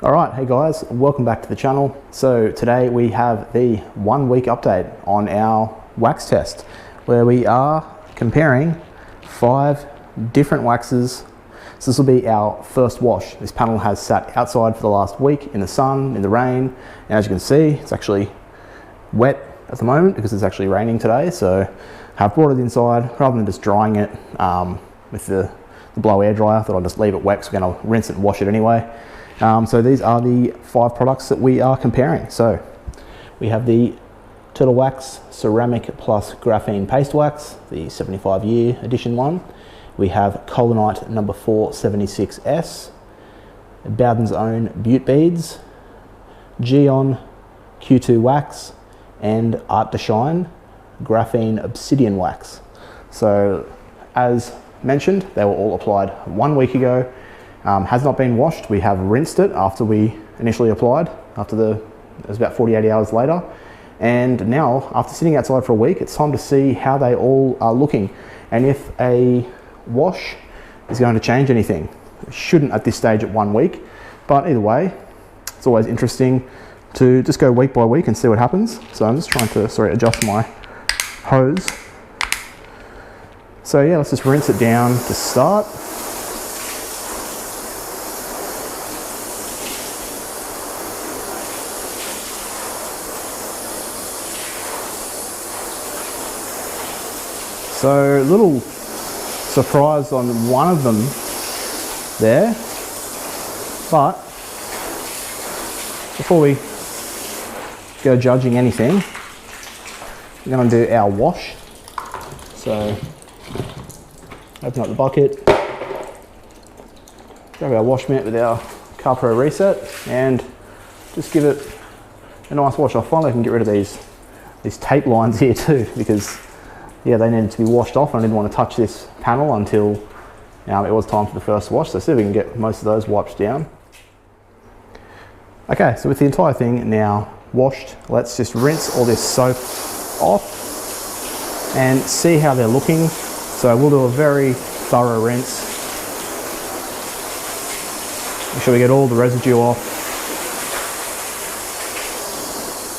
All right, hey guys, welcome back to the channel. So today we have the 1 week update on our wax test, where we are comparing 5 different waxes. So this will be our first wash. This panel has sat outside for the last week in the sun, in the rain, and as you can see, it's actually wet at the moment because it's actually raining today. So I've brought it inside rather than just drying it with the blow air dryer. I thought I'd just leave it wet because we're going to rinse it and wash it anyway. So these are the 5 products that we are comparing. So we have the Turtle Wax Ceramic Plus Graphene Paste Wax, the 75-year edition one. We have Collinite number 476S, Bowden's own Beaut beads, Gyeon Q2 wax, and Artdeshine Graphene Obsidian wax. So as mentioned, they were all applied 1 week ago. Has not been washed. We have rinsed it after we initially applied, it was about 48 hours later. And now, after sitting outside for a week, it's time to see how they all are looking and if a wash is going to change anything. It shouldn't at this stage at 1 week, but either way, it's always interesting to just go week by week and see what happens. So I'm just trying to, adjust my hose. So yeah, let's just rinse it down to start. So, little surprise on one of them there, but before we go judging anything, we're going to do our wash. So, open up the bucket, grab our wash mitt with our Car Pro Reset, and just give it a nice wash. I finally can get rid of these tape lines here too, because yeah, they needed to be washed off, and I didn't want to touch this panel until it was time for the first wash. So see if we can get most of those wiped down. Okay, so with the entire thing now washed, let's just rinse all this soap off and see how they're looking. So we'll do a very thorough rinse. Make sure we get all the residue off.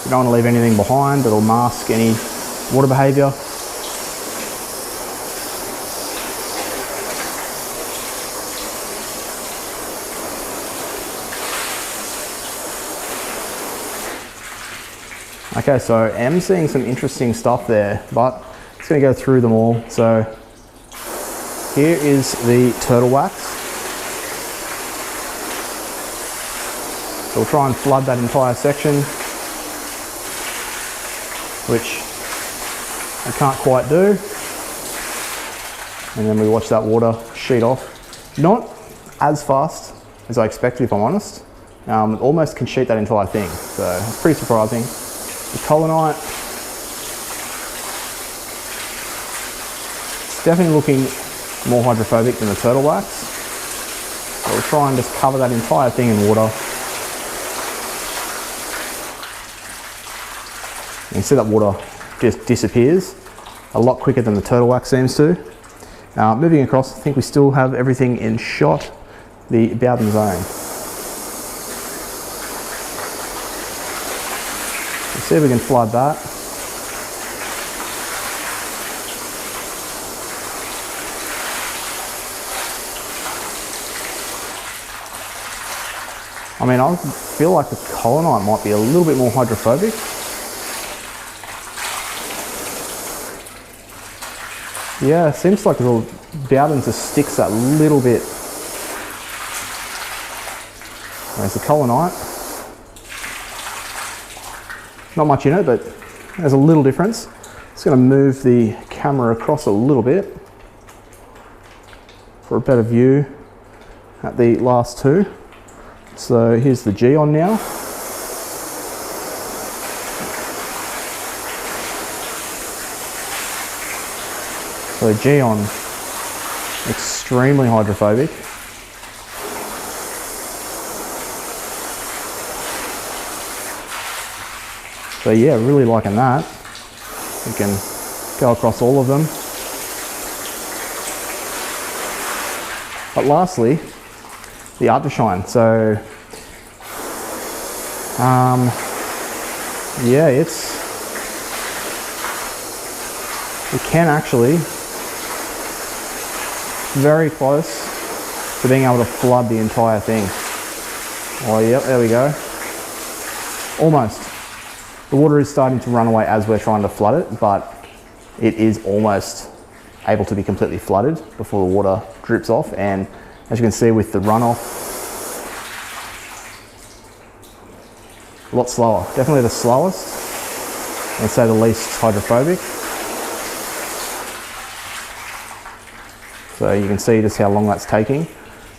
We don't want to leave anything behind that'll mask any water behaviour. Okay, so I am seeing some interesting stuff there, but I'm just going to go through them all. So here is the turtle wax. So we'll try and flood that entire section, which I can't quite do. And then we watch that water sheet off. Not as fast as I expected, if I'm honest. It almost can sheet that entire thing, so it's pretty surprising. The Collinite, it's definitely looking more hydrophobic than the turtle wax. So we'll try and just cover that entire thing in water. You can see that water just disappears a lot quicker than the turtle wax seems to. Moving across, I think we still have everything in shot, the Bowden zone. See if we can flood that. I mean, I feel like the Collinite might be a little bit more hydrophobic. Yeah, it seems like the Bowden just sticks that little bit. There's the Collinite. Not much in it, but there's a little difference. Just going to move the camera across a little bit for a better view at the last two. So here's the Gyeon now. So Gyeon, extremely hydrophobic. So yeah, really liking that. We can go across all of them. But lastly, the Artdeshine. So Yeah, it can actually very close to being able to flood the entire thing. Oh yep, there we go. Almost. The water is starting to run away as we're trying to flood it, but it is almost able to be completely flooded before the water drips off. And as you can see with the runoff, a lot slower. Definitely the slowest, and say the least hydrophobic. So you can see just how long that's taking.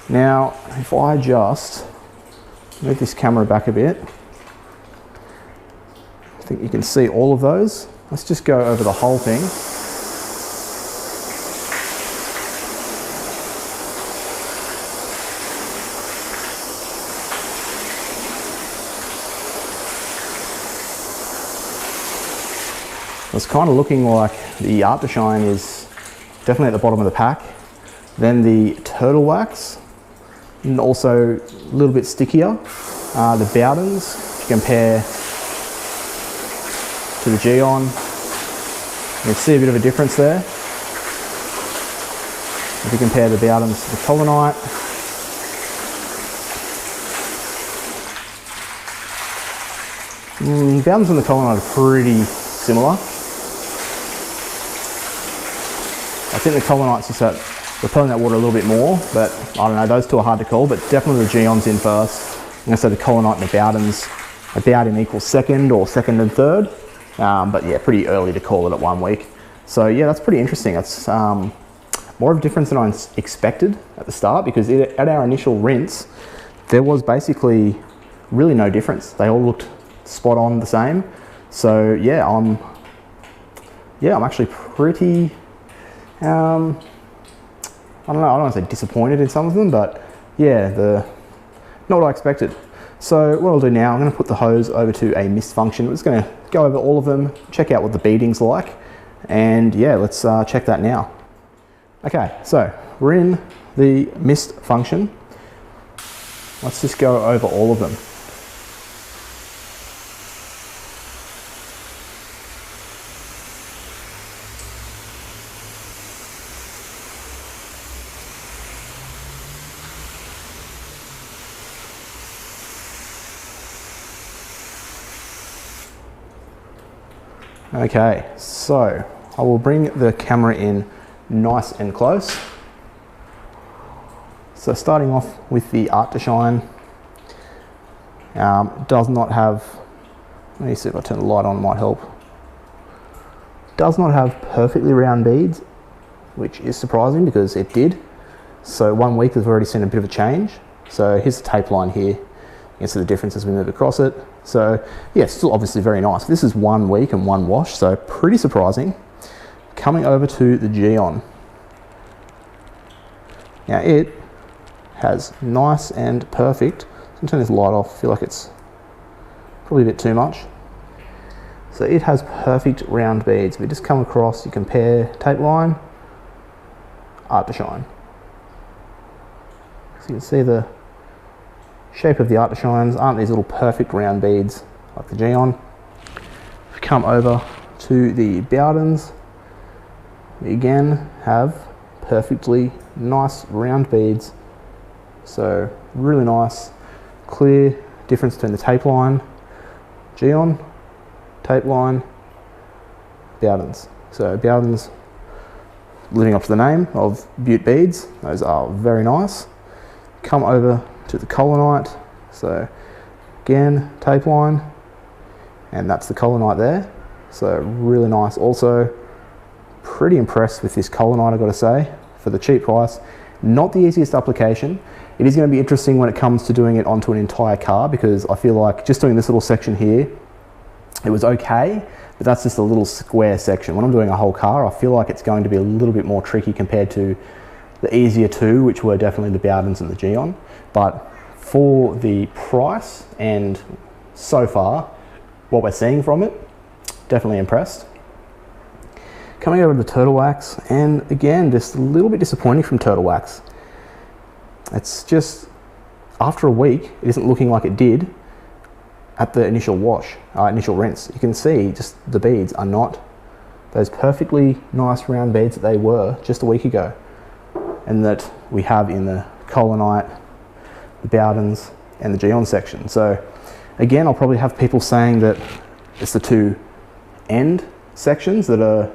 Now, if I just move this camera back a bit, I think you can see all of those. Let's just go over the whole thing. It's kind of looking like the Artdeshine is definitely at the bottom of the pack. Then the turtle wax, and also a little bit stickier. The Bowdens, if you compare to the Gyeon, you can see a bit of a difference there. If you compare the Bowdens to the Collinite, the Bowdens and the Collinite are pretty similar. I think the Collinite's just that repelling that water a little bit more, but I don't know, those two are hard to call, but definitely the Gyeon's in first. I'm going to say the Collinite and the Bowdens, a Bowden equals second or second and third, but yeah, pretty early to call it at 1 week. So yeah, that's pretty interesting. It's more of a difference than I expected at the start, because at our initial rinse, there was basically really no difference. They all looked spot on the same. So yeah, I'm actually pretty, I don't want to say disappointed in some of them, but yeah, not what I expected. So what I'll do now, I'm going to put the hose over to a mist function. We're just going to go over all of them, check out what the beading's like, and yeah, let's check that now. Okay, so we're in the mist function. Let's just go over all of them. Okay, so I will bring the camera in nice and close. So starting off with the Artdeshine, does not have, let me see if I turn the light on, might help. Does not have perfectly round beads, which is surprising because it did. So 1 week we've already seen a bit of a change. So here's the tape line here. You can see the difference as we move across it. So yeah, still obviously very nice. This is 1 week and 1 wash, so pretty surprising. Coming over to the Gyeon. Now it has nice and perfect. I'm turn this light off, I feel like it's probably a bit too much. So it has perfect round beads. We just come across, you compare tape line, Artdeshine. So you can see the shape of the Artdeshines aren't these little perfect round beads like the Gyeon. If we come over to the Bowdens, we again have perfectly nice round beads. So really nice, clear difference between the tape line, Gyeon, tape line, Bowdens. So Bowdens living up to the name of Beaut beads. Those are very nice. Come over to the Collinite, so again tape line, and that's the Collinite there. So really nice. Also pretty impressed with this Collinite, I've got to say, for the cheap price. Not the easiest application. It is going to be interesting when it comes to doing it onto an entire car, because I feel like just doing this little section here, it was okay, but that's just a little square section. When I'm doing a whole car, I feel like it's going to be a little bit more tricky compared to the easier two, which were definitely the Bowdens and the Gyeon. But for the price and so far what we're seeing from it, definitely impressed. Coming over to the turtle wax, and again just a little bit disappointing from turtle wax. It's just, after a week it isn't looking like it did at the initial wash, initial rinse, you can see just the beads are not those perfectly nice round beads that they were just a week ago, and that we have in the Collinite, the Bowdens, and the Gyeon section. So again, I'll probably have people saying that it's the two end sections that are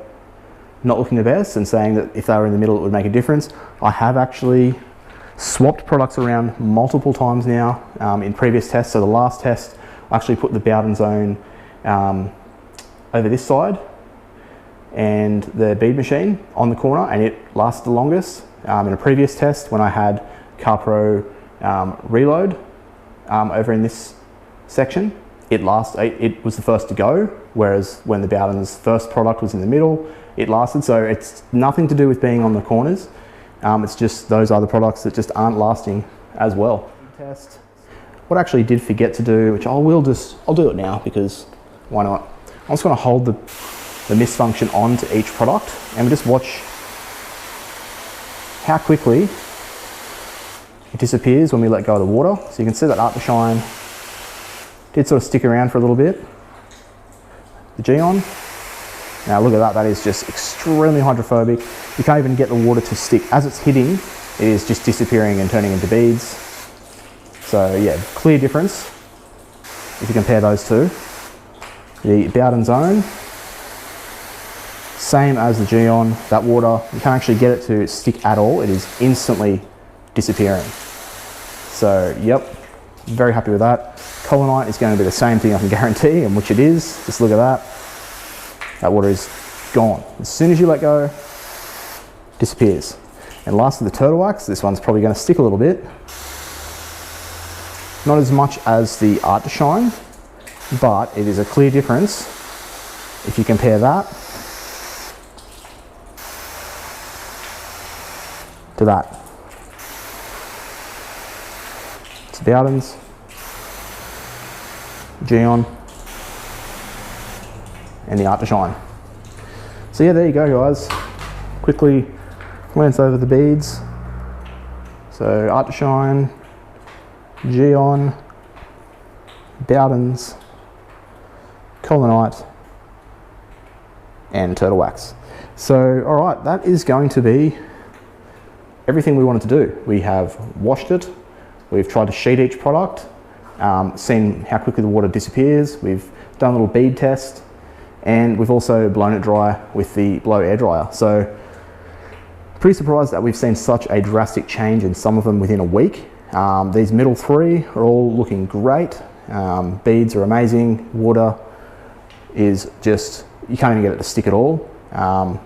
not looking the best, and saying that if they were in the middle it would make a difference. I have actually swapped products around multiple times now in previous tests. So the last test, I actually put the Bowden zone over this side and the bead machine on the corner, and it lasted the longest. In a previous test, when I had CarPro reload over in this section, it was the first to go, whereas when the Bowden's first product was in the middle, it lasted. So it's nothing to do with being on the corners. It's just those other products that just aren't lasting as well. Test. What I actually did forget to do, which I'll do it now because why not? I'm just going to hold the mist function on to each product, and we just watch how quickly it disappears when we let go of the water. So you can see that Artdeshine did sort of stick around for a little bit. The Gyeon, now look at that, that is just extremely hydrophobic. You can't even get the water to stick. As it's hitting, it is just disappearing and turning into beads. So yeah, clear difference if you compare those two. The Bowden zone, same as the Gyeon, that water, you can't actually get it to stick at all. It is instantly disappearing. So yep, very happy with that. Collinite is going to be the same thing, I can guarantee, and which it is. Just look at that. That water is gone. As soon as you let go, disappears. And lastly, the turtle wax. This one's probably going to stick a little bit. Not as much as the Artdeshine, but it is a clear difference if you compare that to that. It's the Bowdens, Gyeon, and the Artdeshine. So yeah, there you go guys. Quickly glance over the beads. So Artdeshine, Gyeon, Bowdens, Collinite, and turtle wax. So all right, that is going to be everything we wanted to do. We have washed it, we've tried to sheet each product, seen how quickly the water disappears, we've done a little bead test, and we've also blown it dry with the blow air dryer. So pretty surprised that we've seen such a drastic change in some of them within a week. These middle three are all looking great. Beads are amazing. Water is just, you can't even get it to stick at all. I'm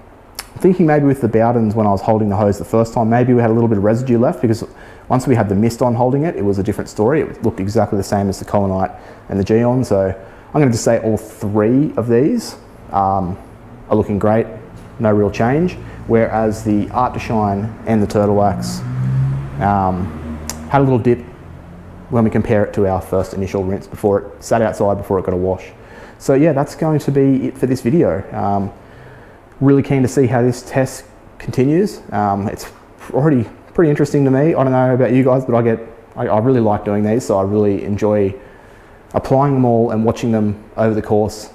thinking maybe with the Bowdens, when I was holding the hose the first time, maybe we had a little bit of residue left, because once we had the mist on holding it, it was a different story. It looked exactly the same as the Collinite and the Gyeon. So I'm going to just say all three of these are looking great, no real change. Whereas the Artdeshine and the turtle wax had a little dip when we compare it to our first initial rinse before it sat outside before it got a wash. So yeah, that's going to be it for this video. Really keen to see how this test continues. It's already pretty interesting to me. I don't know about you guys, but I really like doing these, so I really enjoy applying them all and watching them over the course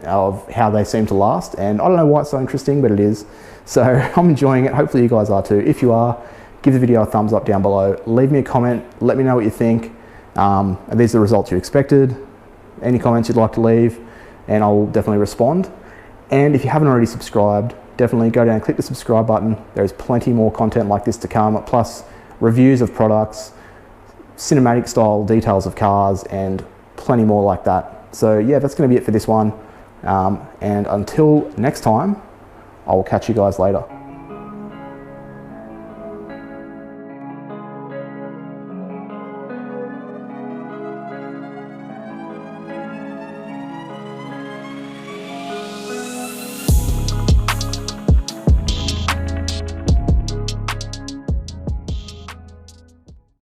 of how they seem to last. And I don't know why it's so interesting, but it is. So I'm enjoying it. Hopefully you guys are too. If you are, give the video a thumbs up down below. Leave me a comment. Let me know what you think. Are these the results you expected? Any comments you'd like to leave, and I'll definitely respond. And if you haven't already subscribed, definitely go down and click the subscribe button. There's plenty more content like this to come, plus reviews of products, cinematic style details of cars, and plenty more like that. So yeah, that's going to be it for this one. And until next time, I will catch you guys later.